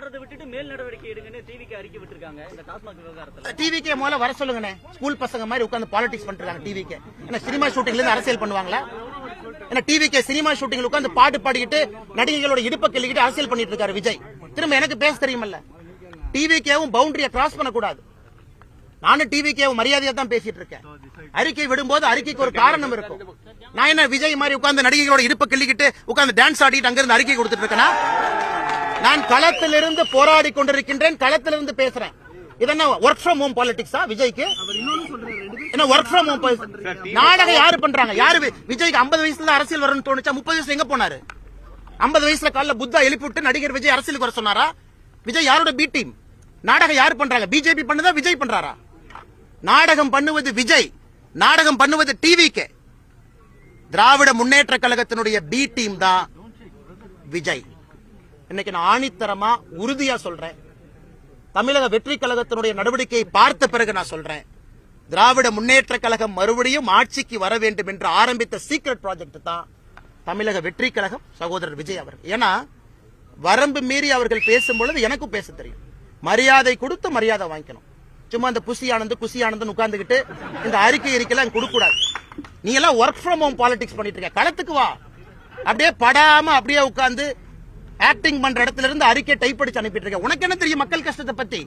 போறதை விட்டுட்டு மேல் நடவடிக்கை எடுங்கன்னு டிவிக்கு அறிக்கை விட்டுருக்காங்க இந்த டாஸ்மாக் விவகாரத்துல. டிவிக்கே முதல்ல வர சொல்லுங்கண்ணே. ஸ்கூல் பசங்க மாதிரி உட்கார்ந்து பாலிடிக்ஸ் பண்ணிருக்காங்க டிவிக்கே. என்ன சினிமா ஷூட்டிங்ல இருந்து அரசியல் பண்ணுவாங்களா? என்ன டிவிக்கே சினிமா ஷூட்டிங்ல உட்கார்ந்து பாட்டு பாடிக்கிட்டு நடிகைகளோட இடுப்பை கிள்ளிக்கிட்டு அரசியல் பண்ணிட்டு இருக்காரு விஜய். திரும்ப எனக்கு பேச தெரியுமல்ல. டிவிக்கேவும் பவுண்டரியை கிராஸ் பண்ணக்கூடாது. நானும் டிவிக்கேவும் மரியாதையா தான் பேசிட்டு இருக்கேன். அறிக்கை விடும்போது அறிக்கைக்கு ஒரு காரணம் இருக்கும். நான் என்ன விஜய் மாதிரி உட்கார்ந்து நடிகைகளோட இடுப்பை கிள்ளிக்கிட்டு உட்கார்ந்து டான்ஸ் ஆடிட்டு அங்கிருந்து அறிக்கை கொடுத்துட்டு இருக்கேனா? நான் களத்திலிருந்து போராடி கொண்டிருக்கின்றேன். களத்திலிருந்து பேசுறேன். இதென்ன ஒர்க் ஃப்ரம் ஹோம் பாலிடிக்ஸா விஜய்க்கு? என்ன ஒர்க் ஃப்ரம் ஹோம்? நாடகம் யாரு பண்றாங்க? யாரு விஜய்க்கு 50 வயசுல அரசியல் வரணும்னு தோணுச்சா? 30 வயசுல எங்க போனாரு? 50 வயசுல காலைல புத்தா எழுப்பிவிட்டு நடிகர் விஜய் அரசியலுக்கு வர சொன்னாரா? விஜய் யாரோட பி டீம்? நாடகம் யாரு பண்றாங்க? பிஜேபி பண்ணதா விஜய் பண்றாரா? நாடகம் பண்ணுவது விஜய், நாடகம் பண்ணுவது டிவிக்கு. திராவிட முன்னேற்ற கழகத்தினுடைய பி டீம் தான் விஜய். இன்னைக்கு நான் ஆணித்தரமா உறுதியா சொல்றேன். தமிழக வெற்றி கழகத்தினுடைய நடவடிக்கையை பார்த்த பிறகு நான் சொல்றேன், திராவிட முன்னேற்ற கழகம் மறுபடியும் ஆட்சிக்கு வர வேண்டும் என்று ஆரம்பித்த சீக்ரெட் ப்ராஜெக்ட் தான் தமிழக வெற்றி கழகம், சகோதரர் விஜய் அவர்கள். ஏன்னா வரம்பு மீறி அவர்கள் பேசும்பொழுது எனக்கும் பேச தெரியும். மரியாதை கொடுத்து மரியாதை வாங்கிக்கணும். சும்மா இந்த குசி ஆனந்த் உட்கார்ந்துகிட்டு இந்த அறிக்கையெல்லாம் கொடுக்க கூடாது. நீ எல்லாம் ஒர்க் ஃப்ரம் ஹோம் பாலிடிக்ஸ் பண்ணிட்டு இருக்க. களத்துக்கு வா. அப்படியே படாம அப்படியே உட்கார்ந்து ஆக்டிங் பண்ற இடத்துல இருந்து அறிக்கை டைப் அடிச்சு அனுப்பிட்டு இருக்க. உனக்கு என்ன தெரியும் மக்கள் கஷ்டத்தை பத்தி?